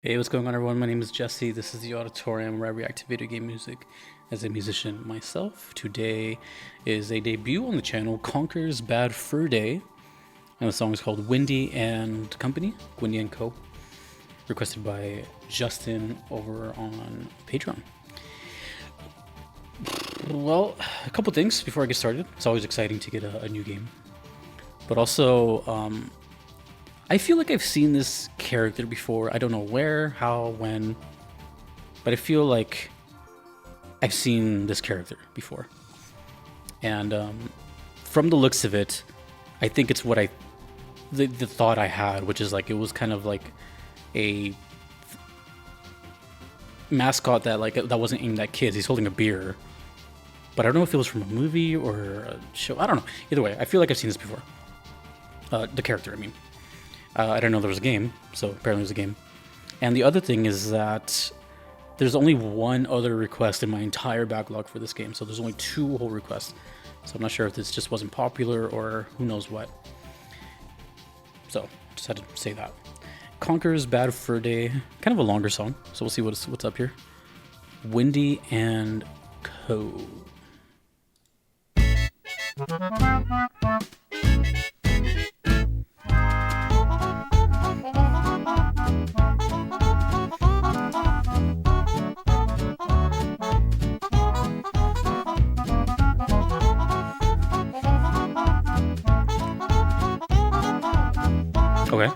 Hey, what's going on, everyone? My name is Jesse. This is the Auditorium where I react to video game music as a musician myself. Today is a debut on the channel, Conker's Bad Fur Day, and the song is called Windy and Company, Windy and Co., requested by Justin over on Patreon. Well, a couple things before I get started. It's always exciting to get a new game, but also I feel like I've seen this character before. I don't know where, how, when, but I feel like I've seen this character before. And from the looks of it, I think it's what the thought I had, which is like it was kind of like a mascot that wasn't aimed at kids. He's holding a beer, but I don't know if it was from a movie or a show. I don't know. Either way, I feel like I've seen this before. The character, I mean. I didn't know there was a game, so apparently there's a game. And the other thing is that there's only one other request in my entire backlog for this game, so there's only 2 whole requests. So I'm not sure if this just wasn't popular or who knows what. So just had to say that. Conker's Bad Fur Day, kind of a longer song, so we'll see what's up here. Windy and Co. Okay.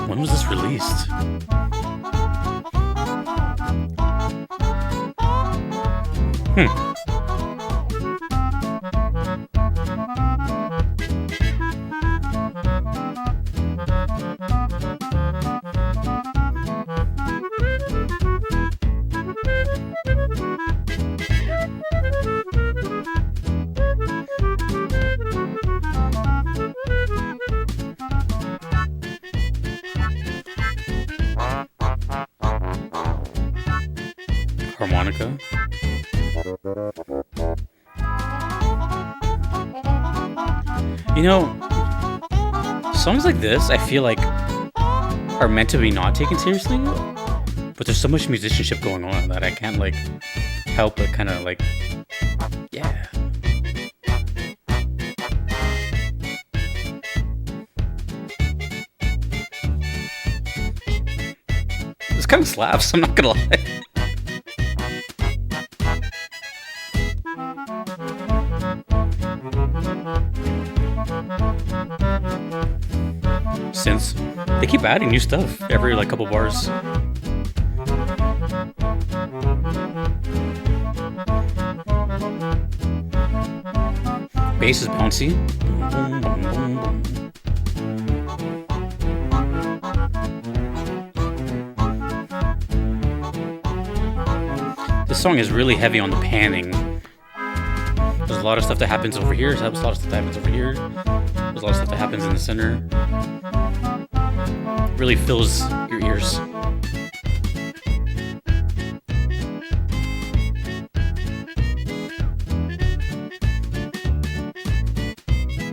When was this released? Harmonica. You know, songs like this, I feel like, are meant to be not taken seriously, but there's so much musicianship going on that I can't, like, help but kind of, like, yeah. This kind of slaps, I'm not gonna lie. Since they keep adding new stuff every like couple bars. Bass is bouncy. This song is really heavy on the panning. There's a lot of stuff that happens over here. There's a lot of stuff that happens over here. There's a lot of stuff that happens in the center. It really fills your ears.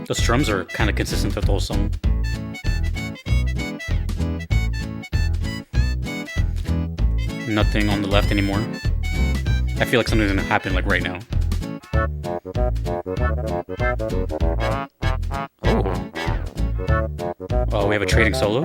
Those drums are kind of consistent with the whole song. Nothing on the left anymore. I feel like something's gonna happen like right now. Oh, we have a trading solo.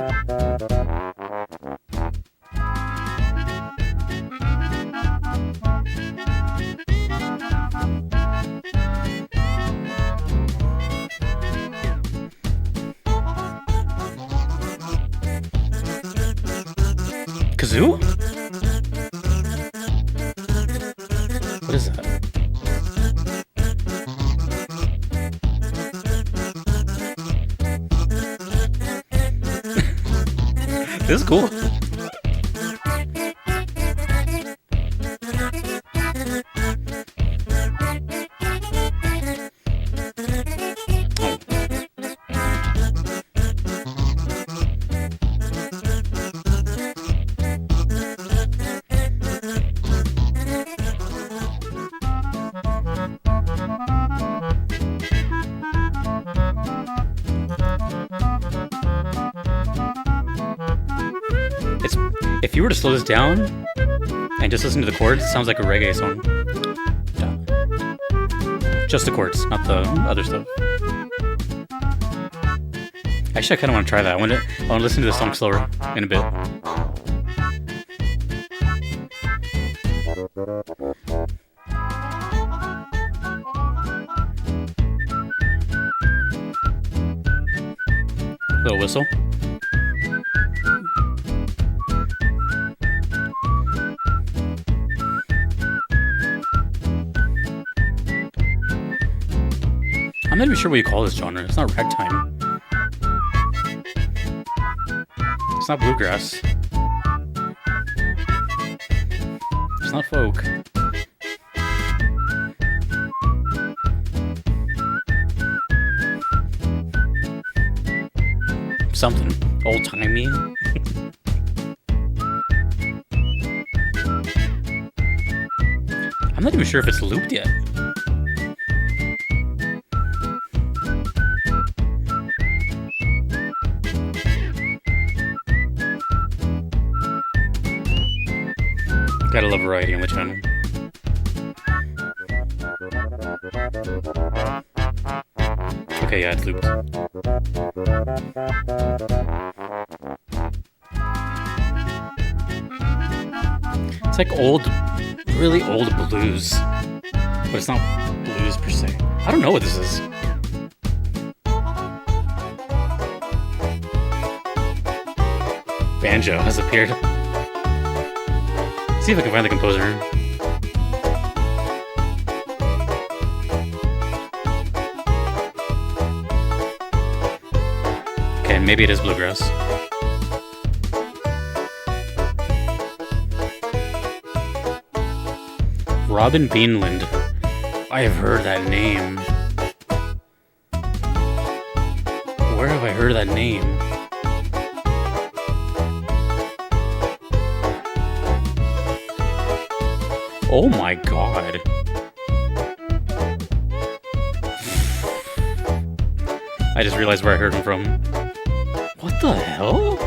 Kazoo? What is that? This is cool. If you were to slow this down and just listen to the chords, it sounds like a reggae song. Just the chords, not the other stuff. Actually, I kind of want to try that. I want to listen to the song slower in a bit. Little whistle. I'm not even sure what you call this genre. It's not ragtime. It's not bluegrass. It's not folk. Something old-timey. I'm not even sure if it's looped yet. Gotta love variety on the channel. Okay, yeah, it's looped. It's like old, really old blues. But it's not blues per se. I don't know what this is. Banjo has appeared. See if I can find the composer. Okay, maybe it is bluegrass. Robin Beanland. I have heard that name. Where have I heard that name? Oh my god. I just realized where I heard him from. What the hell?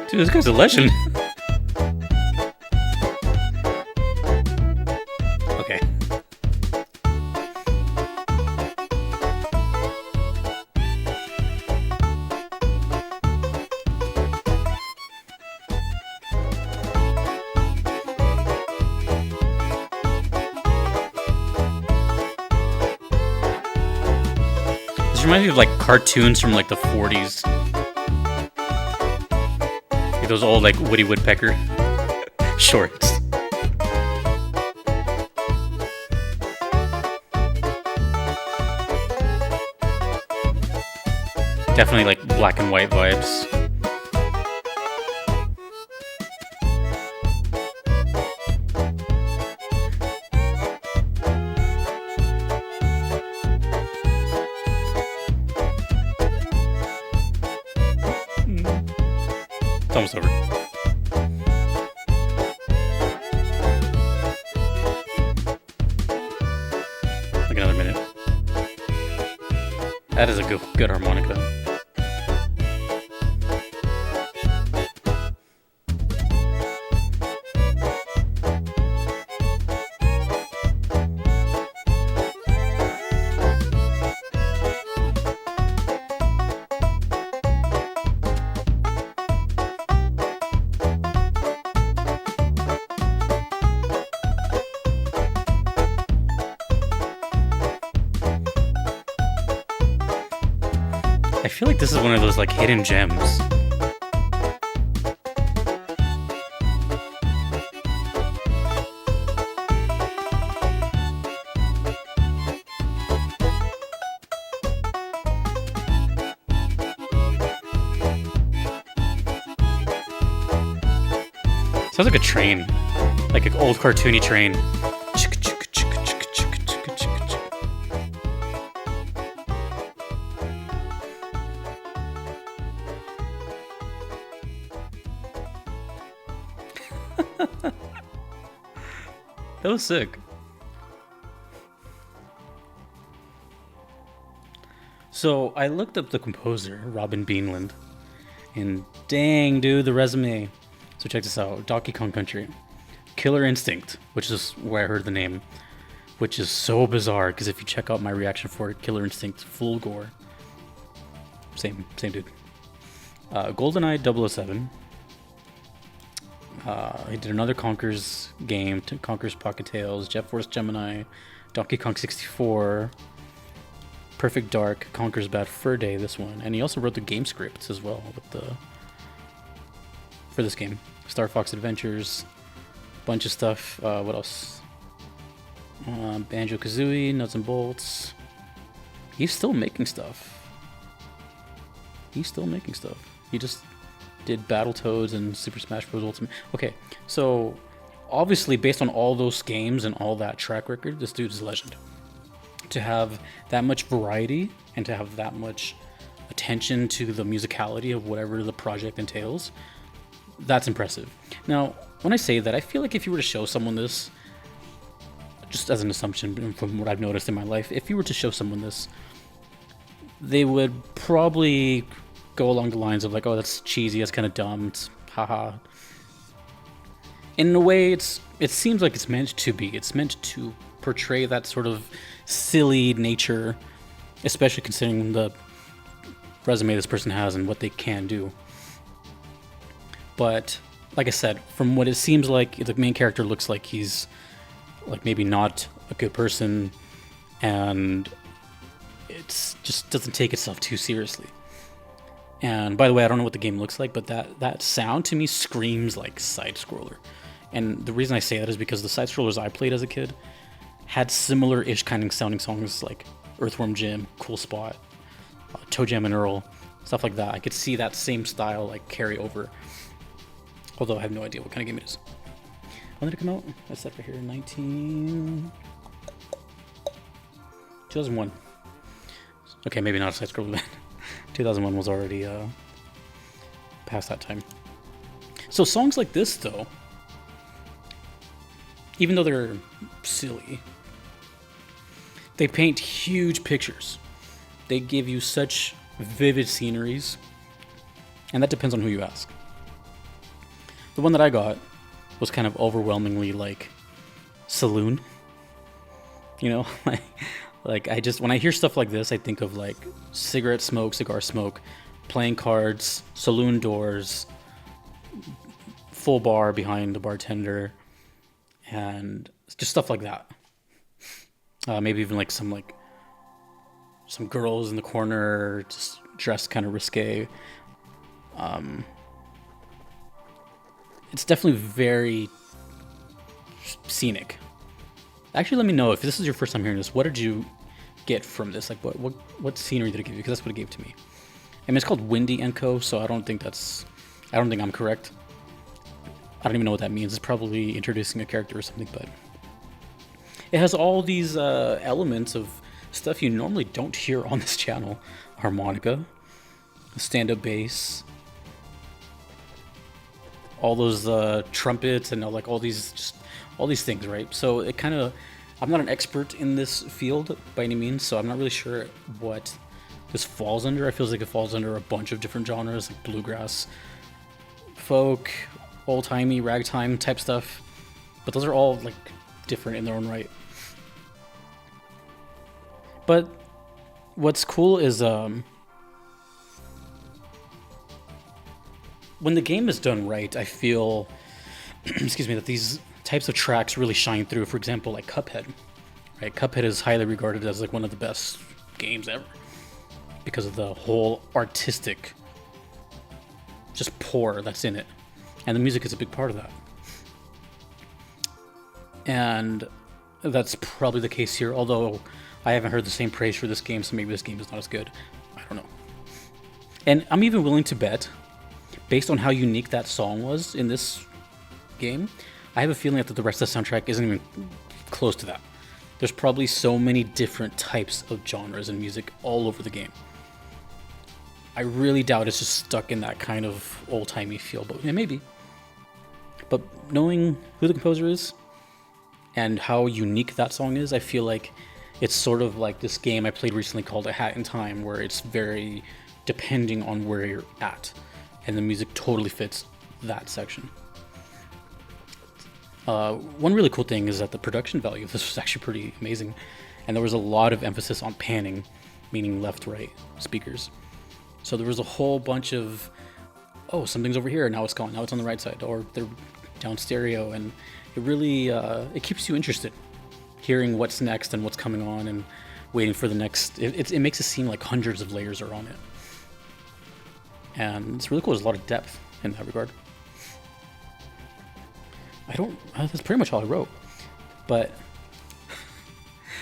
Dude, this guy's a legend. Okay. This reminds me of like cartoons from like the 40s. Like those old like Woody Woodpecker shorts. Definitely like black and white vibes. It's almost over. Like another minute. That is a good harmonica. I feel like this is one of those like hidden gems. Sounds like a train, like an old cartoony train. That was sick. So I looked up the composer, Robin Beanland, And dang, dude, the resume. So check this out. Donkey Kong Country. Killer Instinct, which is where I heard the name, which is so bizarre because if you check out my reaction for it, Killer Instinct, full gore. Same dude. GoldenEye 007. He did another Conkers game, Conkers Pocket Tales, Jet Force Gemini, Donkey Kong 64, Perfect Dark, Conker's Bad Fur Day, this one. And he also wrote the game scripts as well for this game. Star Fox Adventures, bunch of stuff. What else? Banjo-Kazooie, Nuts and Bolts. He's still making stuff. He just did Battletoads and Super Smash Bros. Ultimate. Okay, so obviously based on all those games and all that track record, this dude is a legend. To have that much variety and to have that much attention to the musicality of whatever the project entails, that's impressive. Now, when I say that, I feel like if you were to show someone this, just as an assumption from what I've noticed in my life, if you were to show someone this, they would probably go along the lines of like, oh, that's cheesy, that's kind of dumb, it's haha. In a way, it seems like it's meant to be. It's meant to portray that sort of silly nature, especially considering the resume this person has and what they can do. But like I said, from what it seems like, the main character looks like he's like maybe not a good person, and it just doesn't take itself too seriously. And by the way, I don't know what the game looks like, but that sound to me screams like side scroller. And the reason I say that is because the side scrollers I played as a kid had similar-ish kind of sounding songs like Earthworm Jim, Cool Spot, Toe Jam and Earl, stuff like that. I could see that same style like carry over. Although I have no idea what kind of game it is. When did it come out? That's up here, 2001. Okay, maybe not a side scroller then. 2001 was already past that time. So songs like this, though, even though they're silly, they paint huge pictures. They give you such vivid sceneries, and that depends on who you ask. The one that I got was kind of overwhelmingly like saloon, you know, like I just, when I hear stuff like this, I think of like cigarette smoke, cigar smoke, playing cards, saloon doors, full bar behind the bartender, and just stuff like that. Maybe even like some girls in the corner, just dressed kind of risque. It's definitely very scenic. Actually, let me know if this is your first time hearing this. What did you get from this? Like, what scenery did it give you? Because that's what it gave to me. I mean, it's called Windy & Co., so I don't think I'm correct. I don't even know what that means. It's probably introducing a character or something, but it has all these elements of stuff you normally don't hear on this channel. Harmonica, stand-up bass, all those trumpets, and like all these things, right? So it kind of, I'm not an expert in this field by any means, so I'm not really sure what this falls under. I feel like it falls under a bunch of different genres, like bluegrass, folk, old-timey, ragtime type stuff. But those are all like different in their own right. But what's cool is when the game is done right, I feel excuse me, that these types of tracks really shine through. For example, like Cuphead, right? Cuphead is highly regarded as like one of the best games ever because of the whole artistic just pour that's in it, and the music is a big part of that. And that's probably the case here, although I haven't heard the same praise for this game, so maybe this game is not as good. I don't know. And I'm even willing to bet, based on how unique that song was in this game, I have a feeling that the rest of the soundtrack isn't even close to that. There's probably so many different types of genres and music all over the game. I really doubt it's just stuck in that kind of old-timey feel, but yeah, maybe. But knowing who the composer is and how unique that song is, I feel like it's sort of like this game I played recently called A Hat in Time, where it's very depending on where you're at and the music totally fits that section. One really cool thing is that the production value of this was actually pretty amazing, and there was a lot of emphasis on panning, meaning left-right speakers. So there was a whole bunch of, oh, something's over here, now it's gone, now it's on the right side, or they're down stereo, and it really it keeps you interested, hearing what's next and what's coming on, and waiting for the next. It makes it seem like hundreds of layers are on it, and it's really cool. There's a lot of depth in that regard. That's pretty much all I wrote, but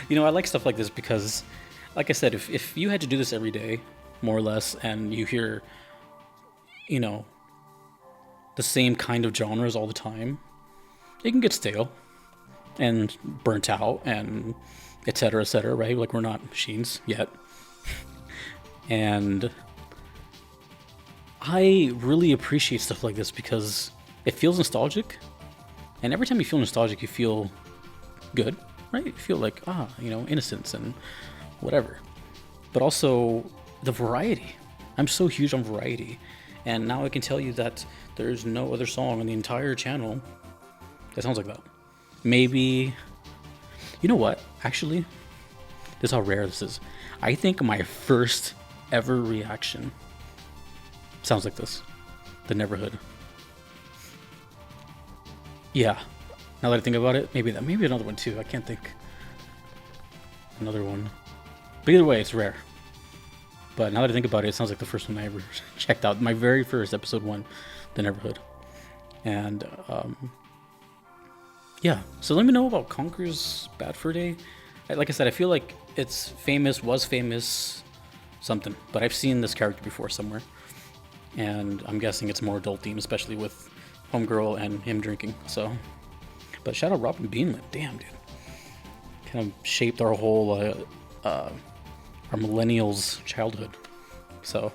you know, I like stuff like this because, like I said, if you had to do this every day, more or less, and you hear, you know, the same kind of genres all the time, it can get stale and burnt out and et cetera, right? Like, we're not machines yet. And I really appreciate stuff like this because it feels nostalgic. And every time you feel nostalgic, you feel good, right? You feel like, you know, innocence and whatever. But also the variety. I'm so huge on variety. And now I can tell you that there's no other song on the entire channel that sounds like that. Maybe, you know what? Actually, this is how rare this is. I think my first ever reaction sounds like this. The Neverhood. Yeah. Now that I think about it, maybe another one too. I can't think. Another one. But either way, it's rare. But now that I think about it, it sounds like the first one I ever checked out. My very first episode 1, The Neverhood. And, yeah. So let me know about Conker's Bad Fur Day. Like I said, I feel like it's famous, was famous, something. But I've seen this character before somewhere. And I'm guessing it's more adult themed, especially with Homegirl and him drinking. So, but shout out Robin Beanland. Damn, dude. Kind of shaped our whole, our millennials' childhood. So,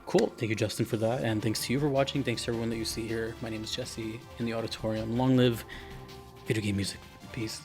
cool. Thank you, Justin, for that. And thanks to you for watching. Thanks to everyone that you see here. My name is Jesse in the auditorium. Long live video game music. Peace.